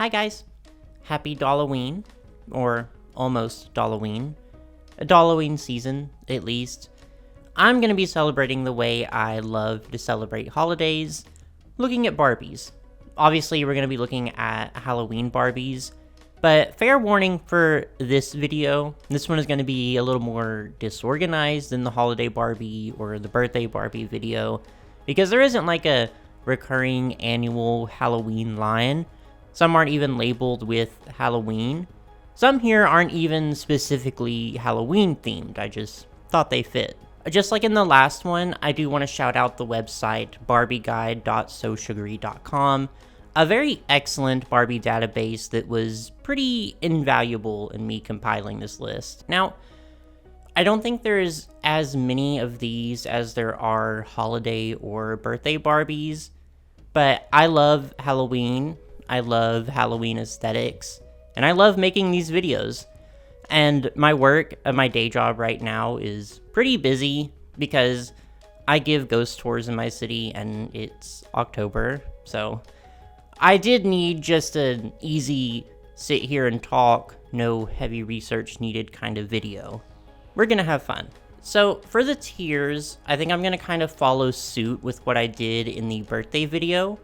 Hi guys, happy Dolloween, or almost Dolloween. A Dolloween season, at least. I'm gonna be celebrating the way I love to celebrate holidays, looking at Barbies. Obviously, we're gonna be looking at Halloween Barbies, but fair warning for this video, this one is gonna be a little more disorganized than the holiday Barbie or the birthday Barbie video, because there isn't like a recurring annual Halloween line. Some aren't even labeled with Halloween. Some here aren't even specifically Halloween themed, I just thought they fit. Just like in the last one, I do want to shout out the website barbieguide.sosugary.com, a very excellent Barbie database that was pretty invaluable in me compiling this list. Now, I don't think there's as many of these as there are holiday or birthday Barbies, but I love Halloween, I love Halloween aesthetics, and I love making these videos. And my work at my day job right now is pretty busy because I give ghost tours in my city and it's October, so I did need just an easy sit here and talk, no heavy research needed kind of video. We're gonna have fun. So for the tiers, I think I'm gonna kind of follow suit with what I did in the birthday video.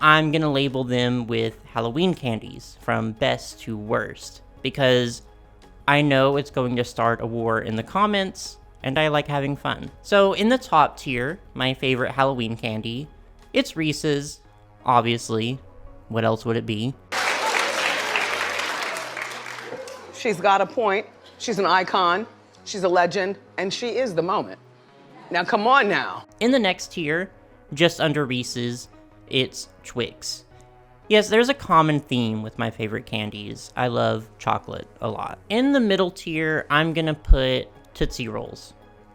I'm gonna label them with Halloween candies from best to worst, because I know it's going to start a war in the comments, and I like having fun. So in the top tier, my favorite Halloween candy, it's Reese's, obviously. What else would it be? She's got a point. She's an icon. She's a legend, and she is the moment. Now come on now. In the next tier, just under Reese's, it's Twix. Yes, there's a common theme with my favorite candies. I love chocolate a lot. In the middle tier, I'm gonna put Tootsie Rolls.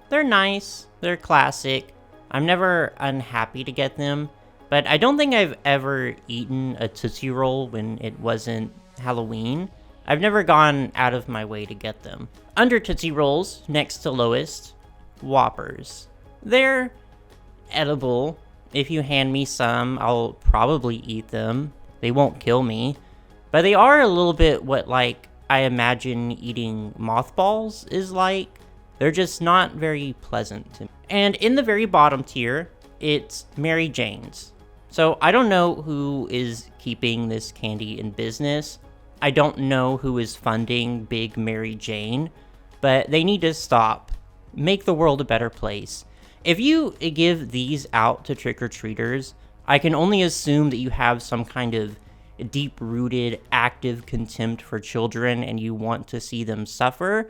They're nice, they're classic. I'm never unhappy to get them, but I don't think I've ever eaten a Tootsie Roll when it wasn't Halloween. I've never gone out of my way to get them. Under Tootsie Rolls, next to lowest, Whoppers. They're edible. If you hand me some, I'll probably eat them. They won't kill me, but they are a little bit what like I imagine eating mothballs is like. They're just not very pleasant to me. And in the very bottom tier, it's Mary Jane's. So I don't know who is keeping this candy in business. I don't know who is funding Big Mary Jane, but they need to stop. Make the world a better place. If you give these out to trick-or-treaters, I can only assume that you have some kind of deep-rooted, active contempt for children and you want to see them suffer.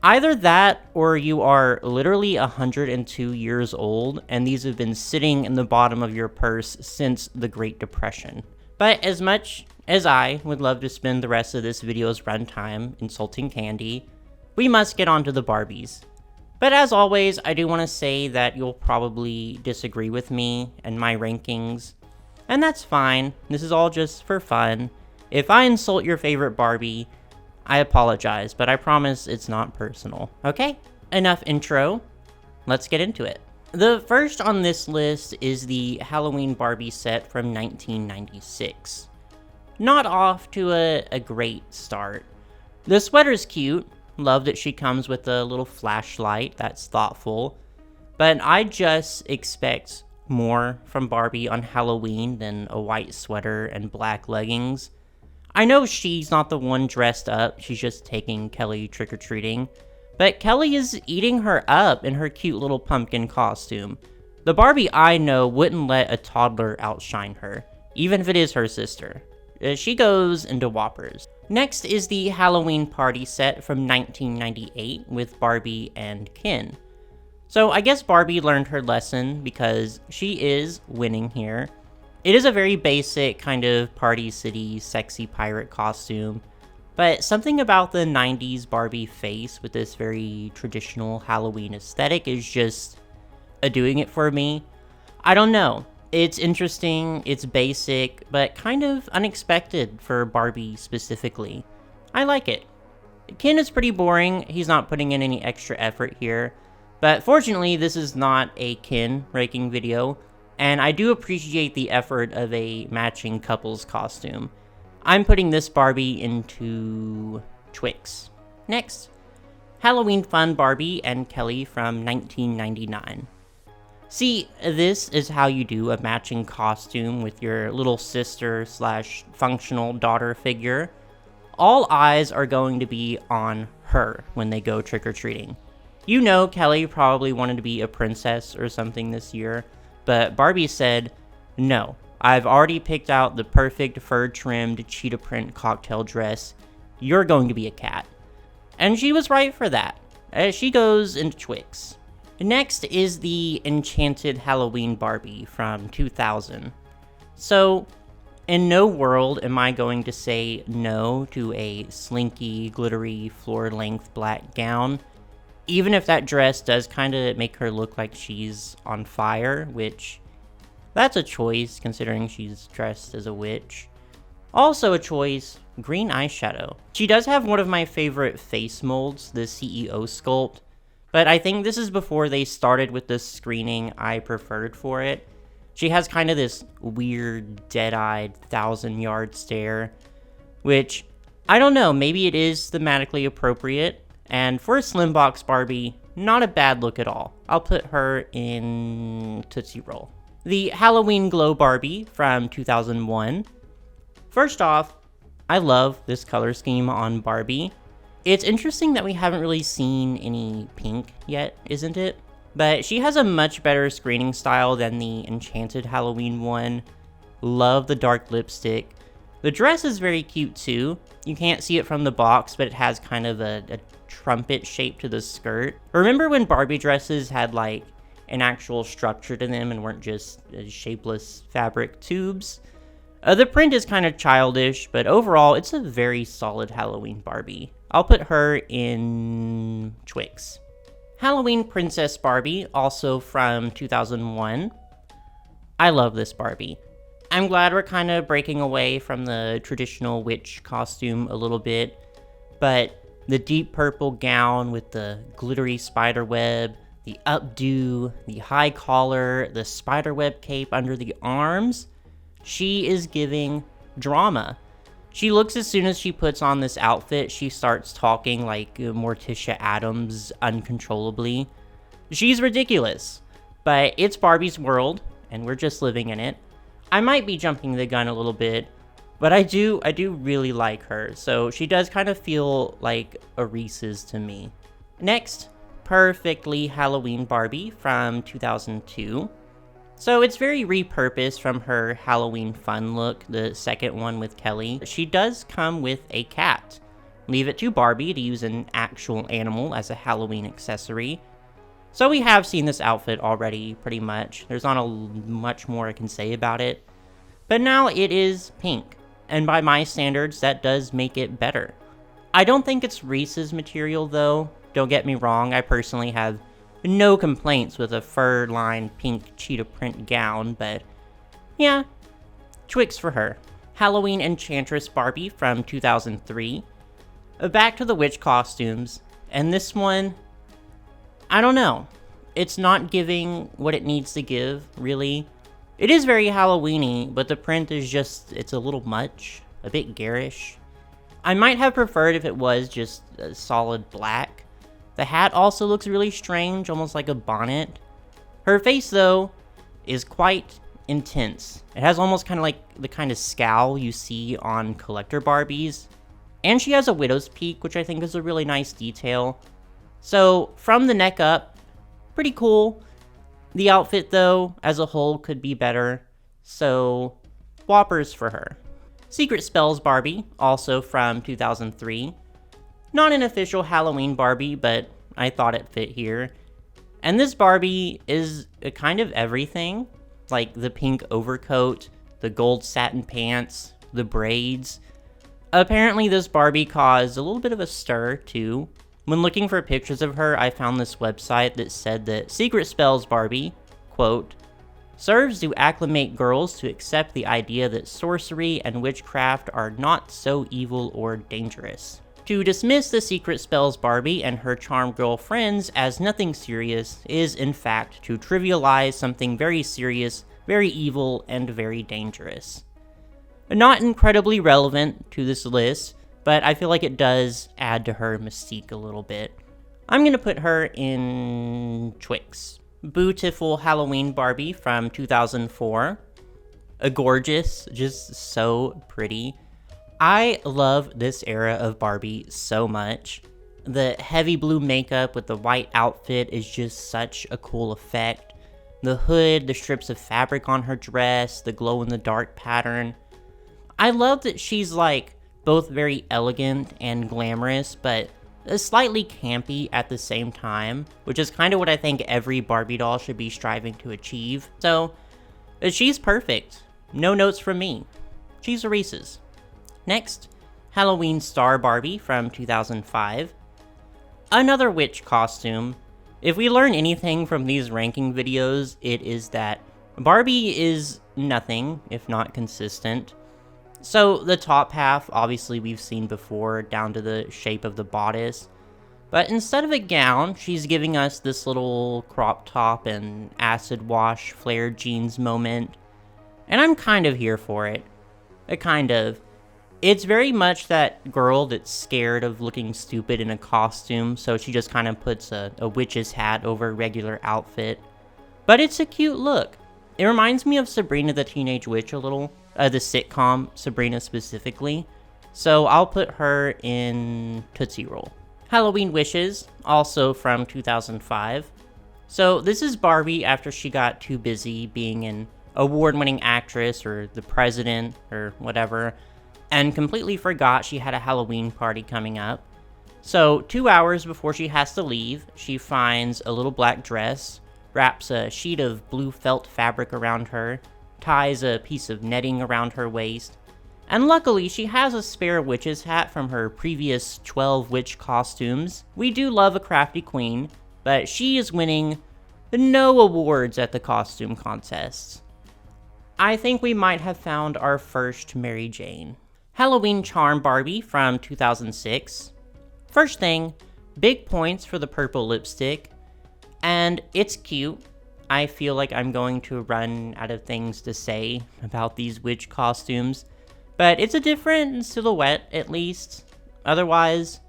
Either that, or you are literally 102 years old and these have been sitting in the bottom of your purse since the Great Depression. But as much as I would love to spend the rest of this video's runtime insulting candy, we must get on to the Barbies. But as always, I do want to say that you'll probably disagree with me and my rankings, and that's fine. This is all just for fun. If I insult your favorite Barbie, I apologize, but I promise it's not personal. Okay, enough intro. Let's get into it. The first on this list is the Halloween Barbie set from 1996. Not off to a great start. The sweater's cute. Love that she comes with a little flashlight, that's thoughtful. But I just expect more from Barbie on Halloween than a white sweater and black leggings. I know she's not the one dressed up, she's just taking Kelly trick-or-treating. But Kelly is eating her up in her cute little pumpkin costume. The Barbie I know wouldn't let a toddler outshine her, even if it is her sister. She goes into Whoppers. Next is the Halloween party set from 1998 with Barbie and Ken. So I guess Barbie learned her lesson because she is winning here. It is a very basic kind of Party City sexy pirate costume, but something about the 90s Barbie face with this very traditional Halloween aesthetic is just doing it for me. I don't know. It's interesting, it's basic, but kind of unexpected for Barbie specifically. I like it. Ken is pretty boring, he's not putting in any extra effort here, but fortunately this is not a Ken ranking video, and I do appreciate the effort of a matching couple's costume. I'm putting this Barbie into Twix. Next, Halloween Fun Barbie and Kelly from 1999. See, this is how you do a matching costume with your little sister slash functional daughter figure. All eyes are going to be on her when they go trick-or-treating. You know Kelly probably wanted to be a princess or something this year, but Barbie said, no, I've already picked out the perfect fur-trimmed cheetah print cocktail dress. You're going to be a cat. And she was right for that, as she goes into Twix. Next is the Enchanted Halloween Barbie from 2000. So, in no world am I going to say no to a slinky, glittery, floor-length black gown, even if that dress does kind of make her look like she's on fire, which, that's a choice considering she's dressed as a witch. Also a choice, green eyeshadow. She does have one of my favorite face molds, the CEO sculpt, but I think this is before they started with the screening I preferred for it. She has kind of this weird, dead-eyed, 1,000-yard stare, which, I don't know, maybe it is thematically appropriate, and for a slim box Barbie, not a bad look at all. I'll put her in Tootsie Roll. The Halloween Glow Barbie from 2001. First off, I love this color scheme on Barbie. It's interesting that we haven't really seen any pink yet, isn't it? But she has a much better screening style than the Enchanted Halloween one. Love the dark lipstick. The dress is very cute too. You can't see it from the box, but it has kind of a trumpet shape to the skirt. Remember when Barbie dresses had like an actual structure to them and weren't just shapeless fabric tubes? The print is kind of childish, but overall it's a very solid Halloween Barbie. I'll put her in Twix. Halloween Princess Barbie, also from 2001. I love this Barbie. I'm glad we're kind of breaking away from the traditional witch costume a little bit, but the deep purple gown with the glittery spider web, the updo, the high collar, the spider web cape under the arms, she is giving drama. She looks, as soon as she puts on this outfit, she starts talking like Morticia Addams uncontrollably. She's ridiculous, but it's Barbie's world, and we're just living in it. I might be jumping the gun a little bit, but I do really like her, so she does kind of feel like a Reese's to me. Next, Perfectly Halloween Barbie from 2002. So it's very repurposed from her Halloween Fun look, the second one with Kelly. She does come with a cat. Leave it to Barbie to use an actual animal as a Halloween accessory. So we have seen this outfit already, pretty much. There's not much more I can say about it. But now it is pink, and by my standards, that does make it better. I don't think it's Reese's material though. Don't get me wrong, I personally have no complaints with a fur-lined pink cheetah print gown, but yeah, Twix for her. Halloween Enchantress Barbie from 2003. Back to the witch costumes, and this one, I don't know. It's not giving what it needs to give, really. It is very Halloween-y, but the print is just, it's a little much, a bit garish. I might have preferred if it was just a solid black. The hat also looks really strange, almost like a bonnet. Her face, though, is quite intense. It has almost kind of like the kind of scowl you see on collector Barbies. And she has a widow's peak, which I think is a really nice detail. So, from the neck up, pretty cool. The outfit, though, as a whole could be better. So, whoppers for her. Secret Spells Barbie, also from 2003. Not an official Halloween Barbie, but I thought it fit here. And this Barbie is a kind of everything. Like the pink overcoat, the gold satin pants, the braids. Apparently this Barbie caused a little bit of a stir, too. When looking for pictures of her, I found this website that said that Secret Spells Barbie, quote, serves to acclimate girls to accept the idea that sorcery and witchcraft are not so evil or dangerous. To dismiss the Secret Spells Barbie and her charm girl friends as nothing serious is, in fact, to trivialize something very serious, very evil, and very dangerous. Not incredibly relevant to this list, but I feel like it does add to her mystique a little bit. I'm gonna put her in Twix. Beautiful Halloween Barbie from 2004. A gorgeous, just so pretty. I love this era of Barbie so much. The heavy blue makeup with the white outfit is just such a cool effect. The hood, the strips of fabric on her dress, the glow-in-the-dark pattern. I love that she's like both very elegant and glamorous, but slightly campy at the same time, which is kind of what I think every Barbie doll should be striving to achieve. So, she's perfect. No notes from me. She's a Reese's. Next, Halloween Star Barbie from 2005. Another witch costume. If we learn anything from these ranking videos, it is that Barbie is nothing if not consistent. So the top half, obviously we've seen before, down to the shape of the bodice. But instead of a gown, she's giving us this little crop top and acid wash flared jeans moment. And I'm kind of here for it. It's very much that girl that's scared of looking stupid in a costume, so she just kind of puts a witch's hat over a regular outfit. But it's a cute look. It reminds me of Sabrina the Teenage Witch a little, the sitcom Sabrina specifically. So I'll put her in Tootsie Roll. Halloween Wishes, also from 2005. So this is Barbie after she got too busy being an award-winning actress or the president or whatever, and completely forgot she had a Halloween party coming up. So 2 hours before she has to leave, she finds a little black dress, wraps a sheet of blue felt fabric around her, ties a piece of netting around her waist, and luckily she has a spare witch's hat from her previous 12 witch costumes. We do love a crafty queen, but she is winning no awards at the costume contests. I think we might have found our first Mary Jane. Halloween Charm Barbie from 2006. First thing, big points for the purple lipstick, and it's cute. I feel like I'm going to run out of things to say about these witch costumes, but it's a different silhouette at least. Otherwise,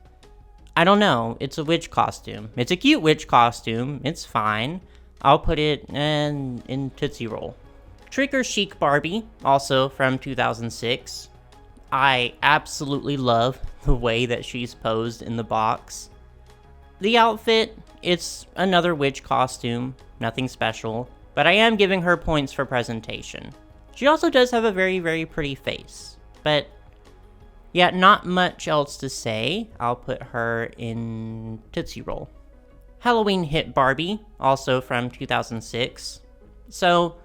I don't know, it's a witch costume. It's a cute witch costume, it's fine. I'll put it in Tootsie Roll. Trick or Chic Barbie, also from 2006. I absolutely love the way that she's posed in the box. The outfit, it's another witch costume, nothing special, but I am giving her points for presentation. She also does have a very, very pretty face, but yeah, not much else to say. I'll put her in Tootsie Roll. Halloween Hit Barbie, also from 2006. So,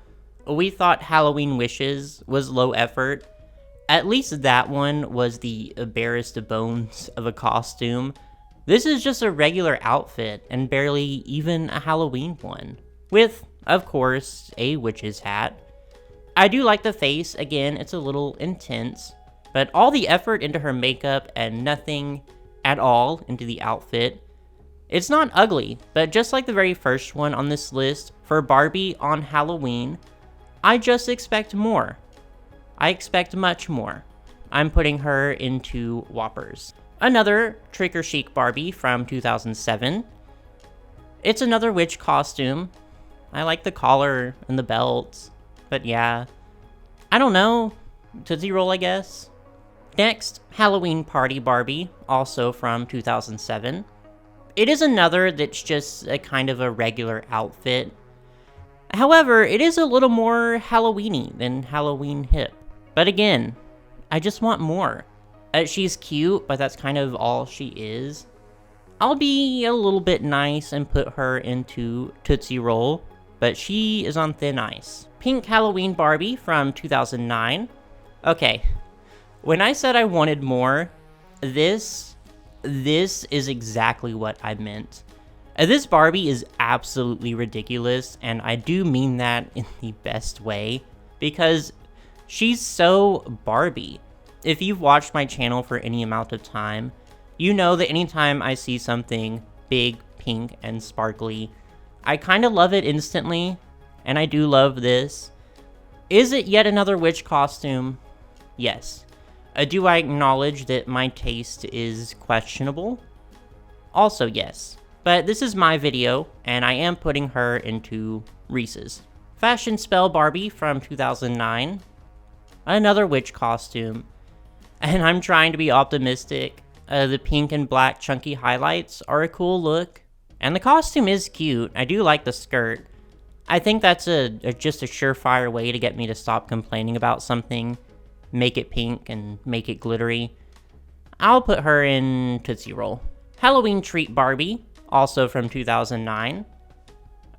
we thought Halloween Wishes was low effort. At least that one was the barest of bones of a costume. This is just a regular outfit, and barely even a Halloween one. With, of course, a witch's hat. I do like the face, again, it's a little intense, but all the effort into her makeup and nothing at all into the outfit. It's not ugly, but just like the very first one on this list, for Barbie on Halloween, I just expect more. I expect much more. I'm putting her into Whoppers. Another Trick or Chic Barbie from 2007. It's another witch costume. I like the collar and the belt, but yeah. I don't know. Tootsie Roll, I guess. Next, Halloween Party Barbie, also from 2007. It is another that's just a kind of a regular outfit. However, it is a little more Halloween-y than Halloween Hip. But again, I just want more. She's cute, but that's kind of all she is. I'll be a little bit nice and put her into Tootsie Roll, but she is on thin ice. Pink Halloween Barbie from 2009. Okay, when I said I wanted more, this is exactly what I meant. This Barbie is absolutely ridiculous, and I do mean that in the best way, because she's so Barbie. If you've watched my channel for any amount of time, you know that anytime I see something big, pink, and sparkly, I kind of love it instantly, and I do love this. Is it yet another witch costume? Yes. Do I acknowledge that my taste is questionable? Also yes. But this is my video, and I am putting her into Reese's. Fashion Spell Barbie from 2009. Another witch costume. And I'm trying to be optimistic. The pink and black chunky highlights are a cool look. And the costume is cute. I do like the skirt. I think that's just a surefire way to get me to stop complaining about something. Make it pink and make it glittery. I'll put her in Tootsie Roll. Halloween Treat Barbie, also from 2009.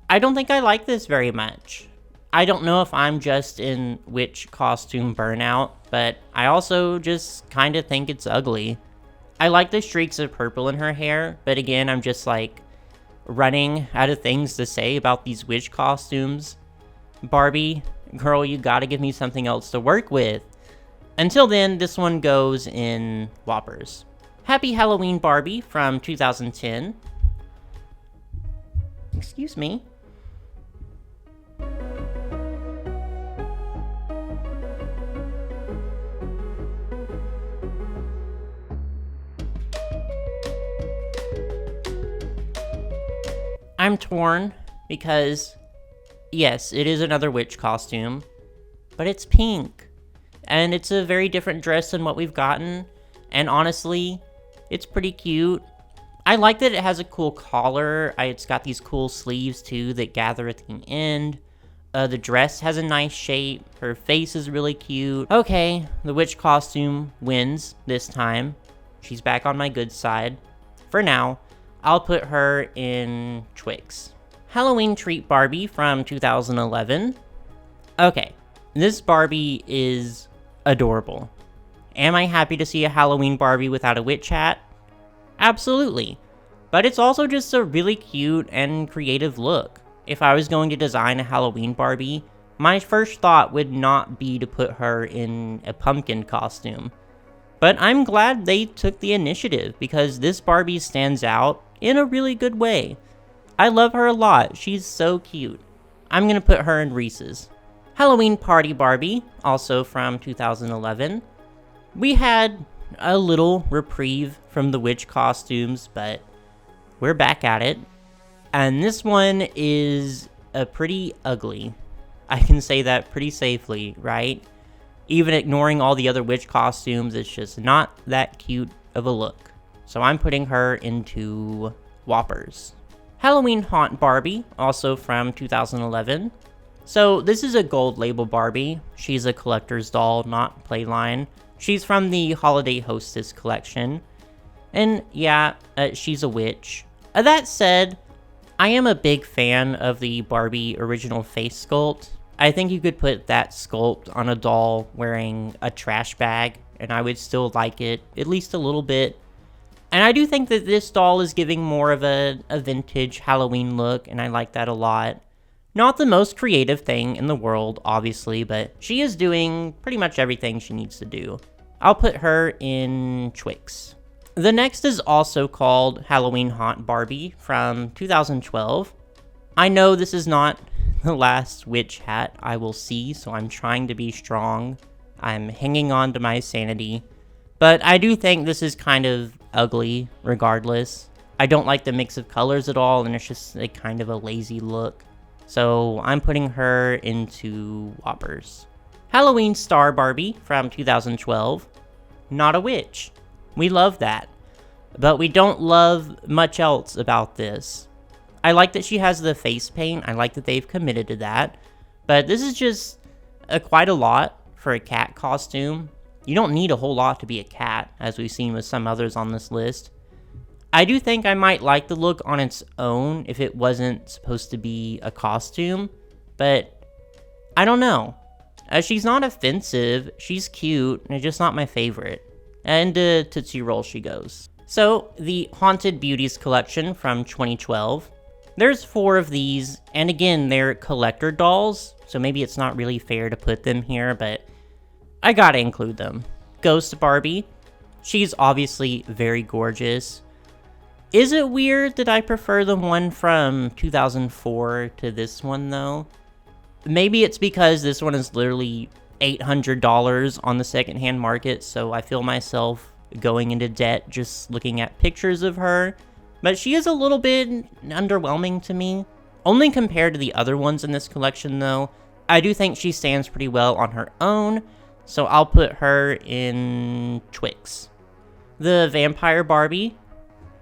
I don't think I like this very much. I don't know if I'm just in witch costume burnout, but I also just kind of think it's ugly. I like the streaks of purple in her hair, but again, I'm just like running out of things to say about these witch costumes. Barbie, girl, you gotta give me something else to work with. Until then, this one goes in Whoppers. Happy Halloween Barbie from 2010. Excuse me. I'm torn because, yes, it is another witch costume, but it's pink. And it's a very different dress than what we've gotten. And honestly, it's pretty cute. I like that it has a cool collar. It's got these cool sleeves too that gather at the end. The dress has a nice shape. Her face is really cute. Okay, the witch costume wins this time. She's back on my good side. For now, I'll put her in Twix. Halloween Treat Barbie from 2011. Okay, this Barbie is adorable. Am I happy to see a Halloween Barbie without a witch hat? Absolutely. But it's also just a really cute and creative look. If I was going to design a Halloween Barbie, my first thought would not be to put her in a pumpkin costume. But I'm glad they took the initiative because this Barbie stands out in a really good way. I love her a lot. She's so cute. I'm gonna put her in Reese's. Halloween Party Barbie, also from 2011. We had a little reprieve from the witch costumes, but we're back at it. And this one is pretty ugly. I can say that pretty safely, right? Even ignoring all the other witch costumes, it's just not that cute of a look. So I'm putting her into Whoppers. Halloween Haunt Barbie, also from 2011. So this is a gold label Barbie. She's a collector's doll, not playline. She's from the Holiday Hostess collection. And yeah, she's a witch. That said, I am a big fan of the Barbie original face sculpt. I think you could put that sculpt on a doll wearing a trash bag, and I would still like it, at least a little bit. And I do think that this doll is giving more of a vintage Halloween look, and I like that a lot. Not the most creative thing in the world, obviously, but she is doing pretty much everything she needs to do. I'll put her in Twix. The next is also called Halloween Haunt Barbie from 2012. I know this is not the last witch hat I will see, so I'm trying to be strong. I'm hanging on to my sanity. But I do think this is kind of ugly, regardless. I don't like the mix of colors at all, and it's just a kind of a lazy look. So I'm putting her into Whoppers. Halloween Star Barbie from 2012. Not a witch. We love that. But we don't love much else about this. I like that she has the face paint. I like that they've committed to that. But this is just quite a lot for a cat costume. You don't need a whole lot to be a cat, as we've seen with some others on this list. I do think I might like the look on its own if it wasn't supposed to be a costume, but I don't know. She's not offensive, she's cute, and it's just not my favorite. And Tootsie Roll she goes. So, the Haunted Beauties collection from 2012. There's 4 of these, and again, they're collector dolls, so maybe it's not really fair to put them here, but I gotta include them. Ghost Barbie. She's obviously very gorgeous. Is it weird that I prefer the one from 2004 to this one, though? Maybe it's because this one is literally $800 on the secondhand market, so I feel myself going into debt just looking at pictures of her. But she is a little bit underwhelming to me. Only compared to the other ones in this collection, though. I do think she stands pretty well on her own, so I'll put her in Twix. The Vampire Barbie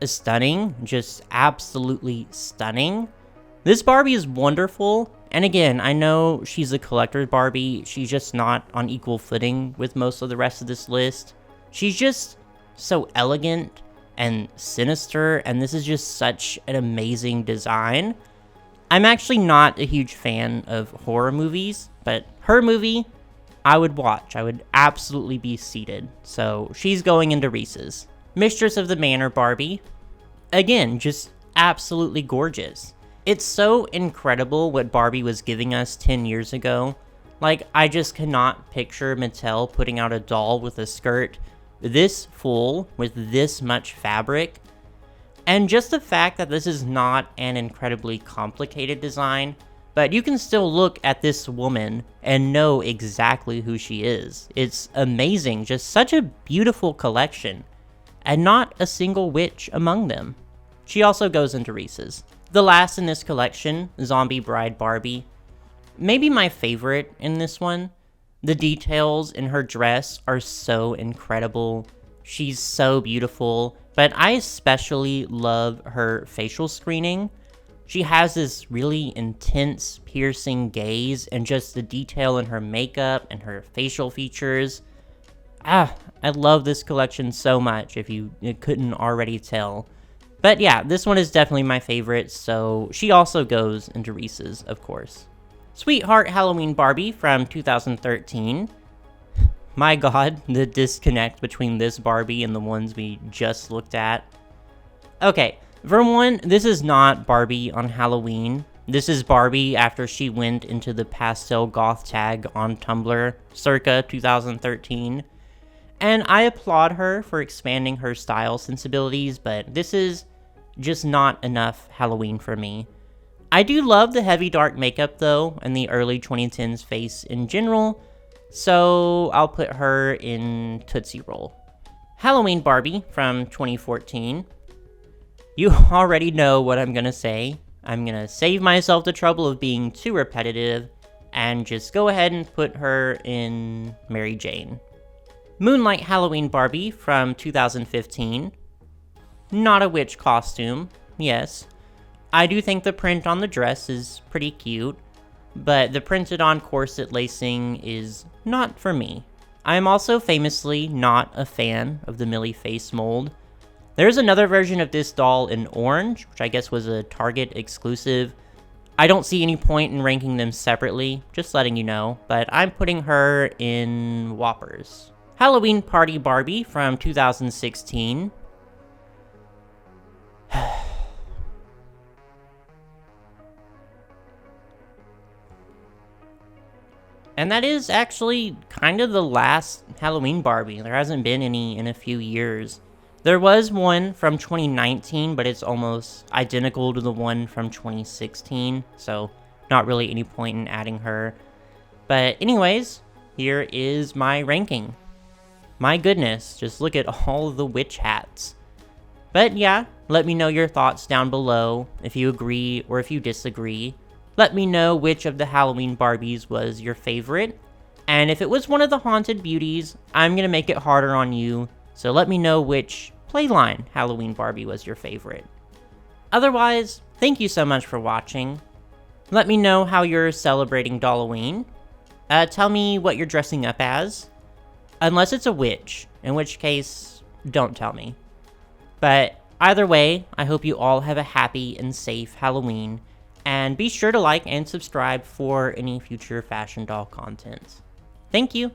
is stunning, just absolutely stunning. This Barbie is wonderful, and again, I know she's a collector's Barbie, she's just not on equal footing with most of the rest of this list. She's just so elegant and sinister, and this is just such an amazing design. I'm actually not a huge fan of horror movies, but her movie, I would watch. I would absolutely be seated. So she's going into Reese's. Mistress of the Manor Barbie. Again, just absolutely gorgeous. It's so incredible what Barbie was giving us 10 years ago. Like, I just cannot picture Mattel putting out a doll with a skirt this full with this much fabric. And just the fact that this is not an incredibly complicated design, but you can still look at this woman and know exactly who she is. It's amazing, just such a beautiful collection, and not a single witch among them. She also goes into Reese's. The last in this collection, Zombie Bride Barbie. Maybe my favorite in this one. The details in her dress are so incredible. She's so beautiful, but I especially love her facial screening. She has this really intense, piercing gaze, and just the detail in her makeup and her facial features. I love this collection so much, if you couldn't already tell. But yeah, this one is definitely my favorite, so she also goes into Reese's, of course. Sweetheart Halloween Barbie from 2013. My god, the disconnect between this Barbie and the ones we just looked at. Okay, for one, this is not Barbie on Halloween. This is Barbie after she went into the pastel goth tag on Tumblr circa 2013. And I applaud her for expanding her style sensibilities, but this is just not enough Halloween for me. I do love the heavy dark makeup though, and the early 2010s face in general, so I'll put her in Tootsie Roll. Halloween Barbie from 2014. You already know what I'm gonna say. I'm gonna save myself the trouble of being too repetitive, and just go ahead and put her in Mary Jane. Moonlight Halloween Barbie from 2015. Not a witch costume, yes. I do think the print on the dress is pretty cute, but the printed on corset lacing is not for me. I am also famously not a fan of the Millie face mold. There's another version of this doll in orange, which I guess was a Target exclusive. I don't see any point in ranking them separately, just letting you know, but I'm putting her in Whoppers. Halloween Party Barbie from 2016. And that is actually kind of the last Halloween Barbie. There hasn't been any in a few years. There was one from 2019, but it's almost identical to the one from 2016, so not really any point in adding her. But anyways, here is my ranking. My goodness, just look at all of the witch hats. But yeah, let me know your thoughts down below, if you agree or if you disagree. Let me know which of the Halloween Barbies was your favorite. And if it was one of the Haunted Beauties, I'm going to make it harder on you. So let me know which playline Halloween Barbie was your favorite. Otherwise, thank you so much for watching. Let me know how you're celebrating Dolloween. Tell me what you're dressing up as. Unless it's a witch, in which case, don't tell me. But either way, I hope you all have a happy and safe Halloween. And be sure to like and subscribe for any future fashion doll content. Thank you!